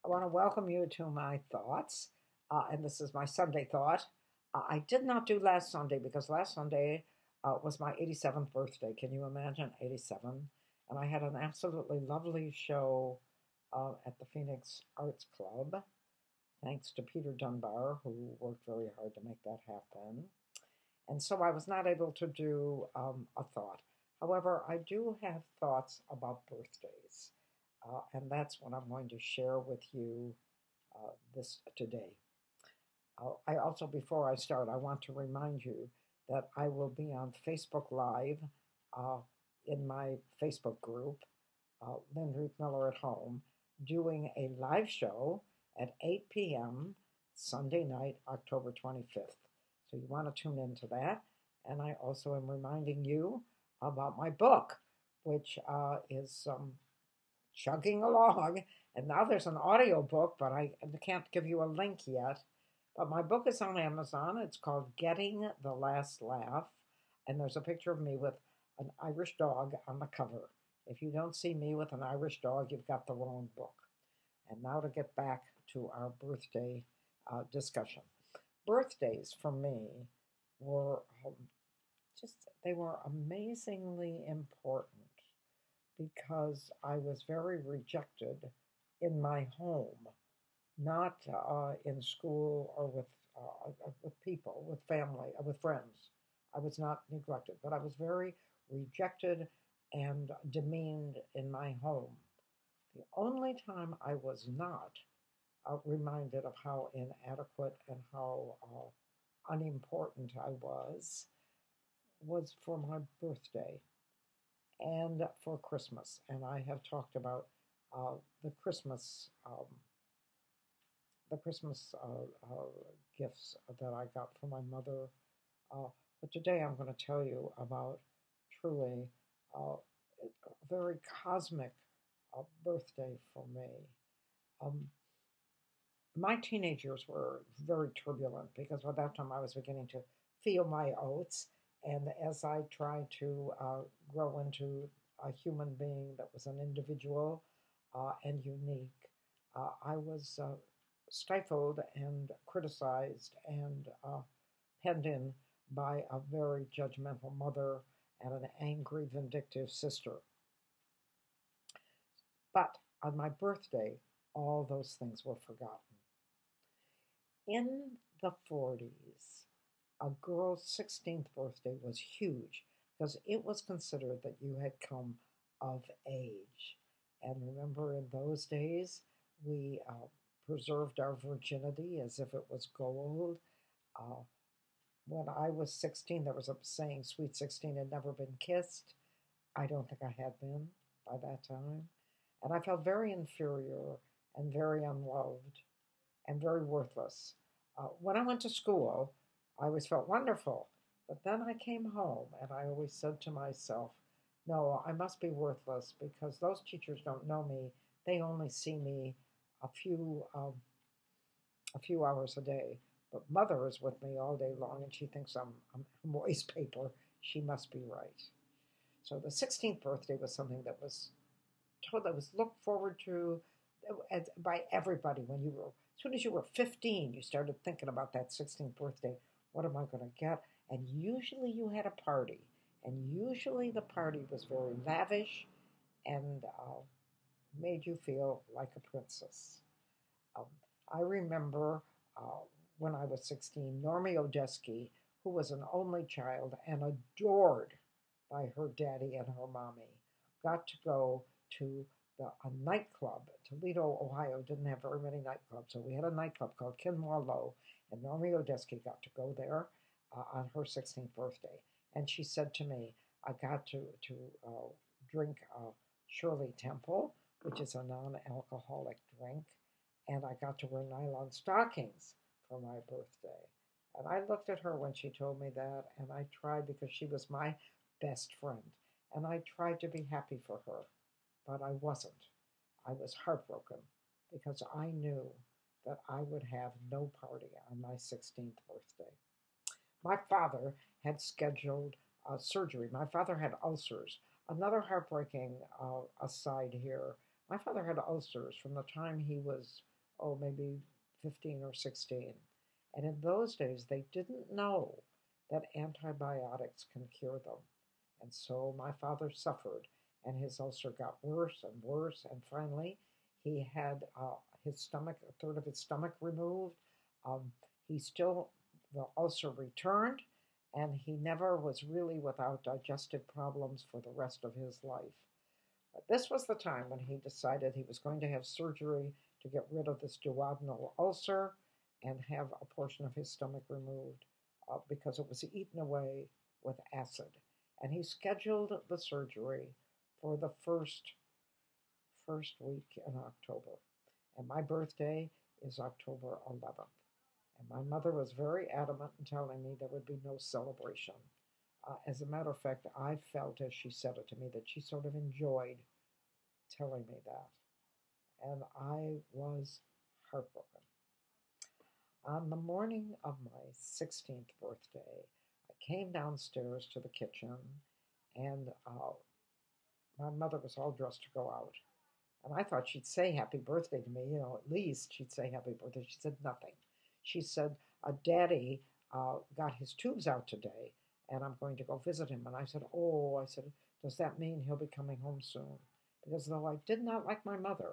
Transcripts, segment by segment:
I want to welcome you to my thoughts, and this is my Sunday thought. I did not do last Sunday because last Sunday was my 87th birthday. Can you imagine 87? And I had an absolutely lovely show at the Phoenix Arts Club, thanks to Peter Dunbar, who worked very hard to make that happen. And so I was not able to do a thought. However, I do have thoughts about birthdays, and that's what I'm going to share with you this today. I also, before I start, I want to remind you that I will be on Facebook Live uh, in my Facebook group, Lynn Ruth Miller at Home, doing a live show at 8 p.m. Sunday night, October 25th. So you want to tune into that. And I also am reminding you about my book, which is chugging along. And now there's an audio book, but I can't give you a link yet. But my book is on Amazon. It's called Getting the Last Laugh. And there's a picture of me with an Irish dog on the cover. If you don't see me with an Irish dog, you've got the wrong book. And now to get back to our birthday discussion. Birthdays for me were they were amazingly important because I was very rejected in my home, not in school or with people, with family, with friends. I was not neglected, but I was very rejected and demeaned in my home. The only time I was not reminded of how inadequate and how unimportant I was for my birthday and for Christmas. And I have talked about the Christmas gifts that I got from my mother. But today I'm going to tell you about truly a very cosmic birthday for me. My teenage years were very turbulent because by that time I was beginning to feel my oats. And as I tried to grow into a human being that was an individual and unique, I was stifled and criticized and penned in by a very judgmental mother and an angry, vindictive sister. But on my birthday, all those things were forgotten. In the 40s, a girl's 16th birthday was huge because it was considered that you had come of age. And remember, in those days, we preserved our virginity as if it was gold. Uh, when I was 16, there was a saying, Sweet 16 had never been kissed. I don't think I had been by that time. And I felt very inferior and very unloved and very worthless. When I went to school, I always felt wonderful. But then I came home and I always said to myself, no, I must be worthless because those teachers don't know me. They only see me a few hours a day. But mother is with me all day long and she thinks I'm waste paper. She must be right. So the 16th birthday was something that was looked forward to by everybody when you were, as soon as you were 15, you started thinking about that 16th birthday. What am I going to get? And usually you had a party. And usually the party was very lavish and made you feel like a princess. Um, I remember when I was 16, Normie Odeski, who was an only child and adored by her daddy and her mommy, got to go to a nightclub. Toledo, Ohio didn't have very many nightclubs, so we had a nightclub called Kinmore Low, and Normie Odeski got to go there on her 16th birthday. And she said to me, I got to drink Shirley Temple, which is a non-alcoholic drink, and I got to wear nylon stockings for my birthday. And I looked at her when she told me that, and I tried because she was my best friend, and I tried to be happy for her, but I wasn't. I was heartbroken because I knew that I would have no party on my 16th birthday. My father had scheduled surgery. My father had ulcers. Another heartbreaking aside here, my father had ulcers from the time he was oh, maybe 15 or 16. And in those days, they didn't know that antibiotics can cure them. And so my father suffered, and his ulcer got worse and worse. And finally, he had his stomach, a third of his stomach removed. Um, he still, the ulcer returned, and he never was really without digestive problems for the rest of his life. But this was the time when he decided he was going to have surgery to get rid of this duodenal ulcer and have a portion of his stomach removed because it was eaten away with acid. And he scheduled the surgery for the first week in October. And my birthday is October 11th. And my mother was very adamant in telling me there would be no celebration. As a matter of fact, I felt, as she said it to me, that she sort of enjoyed telling me that. And I was heartbroken. On the morning of my 16th birthday, I came downstairs to the kitchen, and my mother was all dressed to go out. And I thought she'd say happy birthday to me, at least she'd say happy birthday. She said nothing. She said, Daddy got his tubes out today, and I'm going to go visit him. And I said, oh, does that mean he'll be coming home soon? Because though I did not like my mother,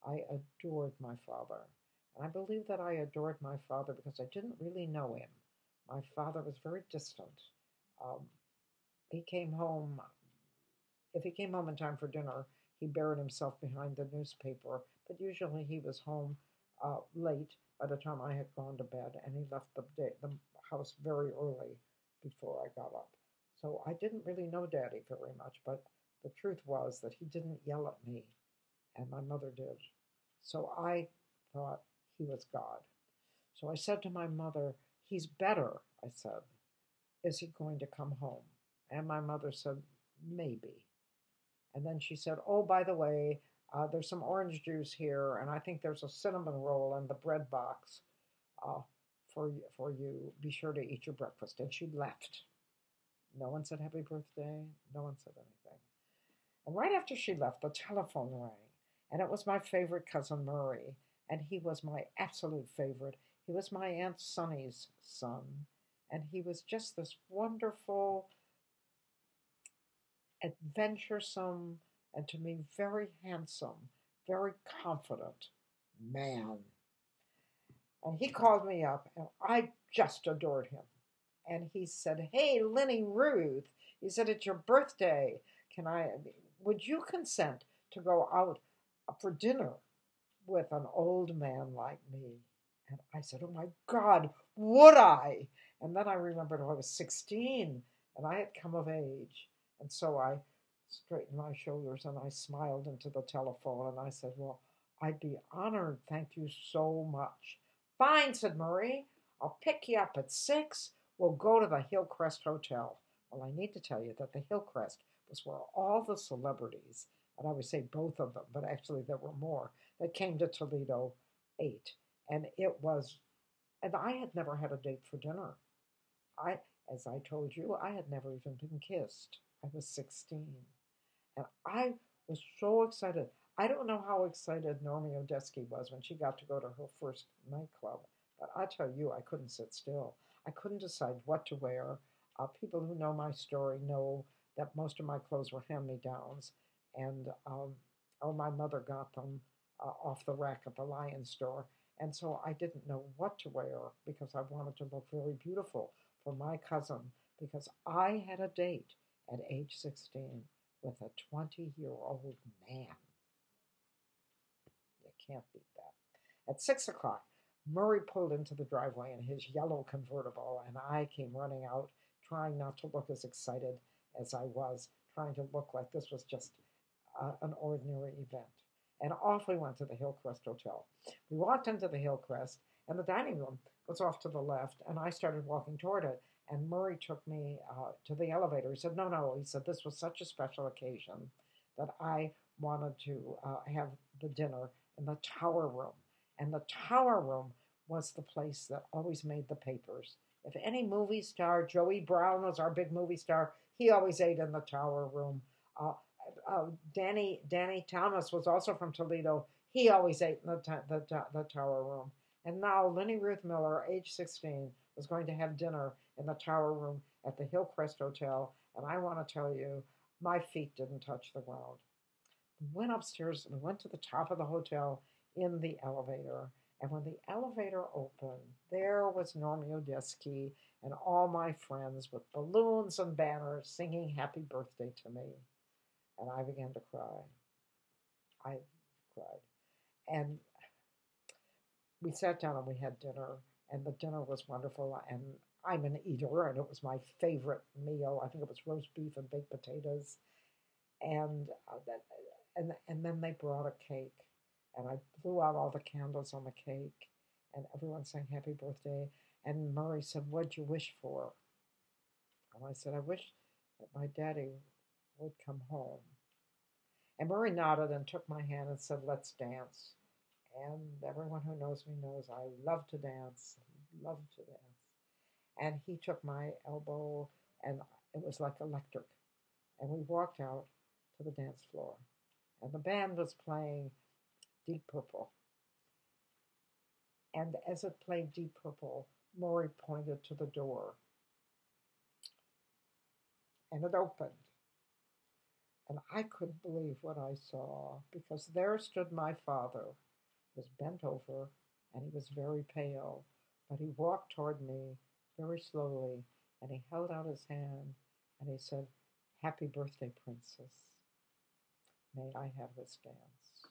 I adored my father. And I believe that I adored my father because I didn't really know him. My father was very distant. He came home, if he came home in time for dinner, he buried himself behind the newspaper, but usually he was home late by the time I had gone to bed, and he left the house very early before I got up. So I didn't really know Daddy very much, but the truth was that he didn't yell at me, and my mother did. So I thought he was God. So I said to my mother, he's better, I said. Is he going to come home? And my mother said, maybe. And then she said, oh, by the way, there's some orange juice here, and I think there's a cinnamon roll in the bread box for you. Be sure to eat your breakfast. And she left. No one said happy birthday. No one said anything. And right after she left, the telephone rang, and it was my favorite cousin Murray, and he was my absolute favorite. He was my Aunt Sunny's son, and he was just this wonderful, adventuresome, and to me very handsome, very confident man. And he called me up, and I just adored him. And he said, hey, Lenny Ruth, he said, it's your birthday. Would you consent to go out for dinner with an old man like me? And I said, oh my God, would I? And then I remembered I was 16 and I had come of age. And so I straightened my shoulders and I smiled into the telephone and I said, well, I'd be honored. Thank you so much. Fine, said Murray. I'll pick you up at 6. We'll go to the Hillcrest Hotel. Well, I need to tell you that the Hillcrest was where all the celebrities, and I would say both of them, but actually there were more, that came to Toledo ate. And I had never had a date for dinner. As I told you, I had never even been kissed. I was 16. And I was so excited. I don't know how excited Normie Odeski was when she got to go to her first nightclub. But I tell you, I couldn't sit still. I couldn't decide what to wear. People who know my story know that most of my clothes were hand-me-downs. And my mother got them off the rack at the Lion store. And so I didn't know what to wear because I wanted to look very beautiful for my cousin because I had a date at age 16 with a 20-year-old man. You can't beat that. At 6 o'clock, Murray pulled into the driveway in his yellow convertible, and I came running out, trying not to look as excited as I was, trying to look like this was just an ordinary event. And off we went to the Hillcrest Hotel. We walked into the Hillcrest, and the dining room was off to the left, and I started walking toward it, and Murray took me to the elevator. He said, no, he said, this was such a special occasion that I wanted to have the dinner in the tower room. And the tower room was the place that always made the papers. If any movie star, Joey Brown was our big movie star, he always ate in the tower room. Danny Thomas was also from Toledo. He always ate in the tower room. And now Lenny Ruth Miller, age 16, was going to have dinner in the tower room at the Hillcrest Hotel. And I want to tell you, my feet didn't touch the ground. We went upstairs and we went to the top of the hotel in the elevator. And when the elevator opened, there was Normie Odeski and all my friends with balloons and banners singing happy birthday to me. And I began to cry. I cried. And we sat down and we had dinner, and the dinner was wonderful. And I'm an eater, and it was my favorite meal. I think it was roast beef and baked potatoes. And and then they brought a cake, and I blew out all the candles on the cake, and everyone sang happy birthday. And Murray said, "What'd you wish for?" And I said, "I wish that my daddy would come home." And Murray nodded and took my hand and said, "Let's dance." And everyone who knows me knows I love to dance, love to dance. And he took my elbow, and it was like electric. And we walked out to the dance floor. And the band was playing Deep Purple. And as it played Deep Purple, Maury pointed to the door. And it opened. And I couldn't believe what I saw, because there stood my father. He was bent over, and he was very pale. But he walked toward me very slowly, and he held out his hand, and he said, "Happy birthday, Princess. May I have this dance?"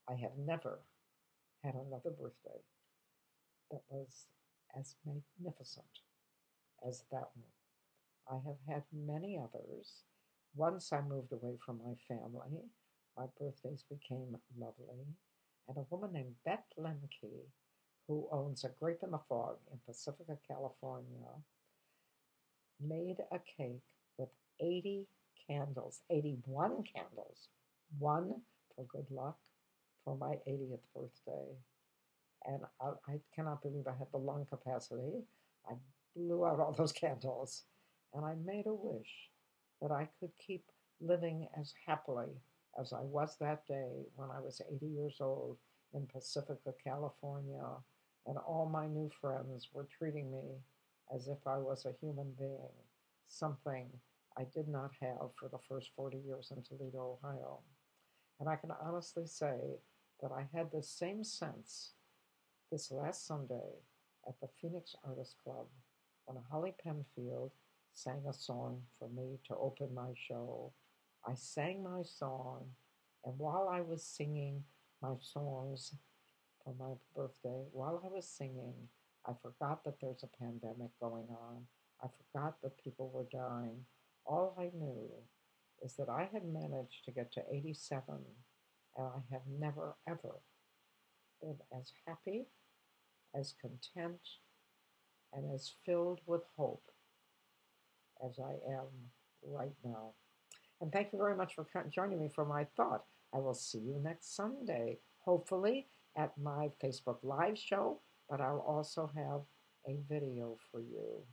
I have never had another birthday that was as magnificent as that one. I have had many others. Once I moved away from my family, my birthdays became lovely. And a woman named Beth Lemke, who owns a Grape in the Fog in Pacifica, California, made a cake with 80 candles, 81 candles, one for good luck for my 80th birthday. And I cannot believe I had the lung capacity. I blew out all those candles, and I made a wish that I could keep living as happily as I was that day when I was 80 years old in Pacifica, California, and all my new friends were treating me as if I was a human being, something I did not have for the first 40 years in Toledo, Ohio. And I can honestly say that I had the same sense this last Sunday at the Phoenix Artist Club when Holly Penfield sang a song for me to open my show. I sang my song, and while I was singing my songs for my birthday, while I was singing, I forgot that there's a pandemic going on. I forgot that people were dying. All I knew is that I had managed to get to 87, and I have never, ever been as happy, as content, and as filled with hope as I am right now. And thank you very much for joining me for my thought. I will see you next Sunday, hopefully at my Facebook Live show, but I'll also have a video for you.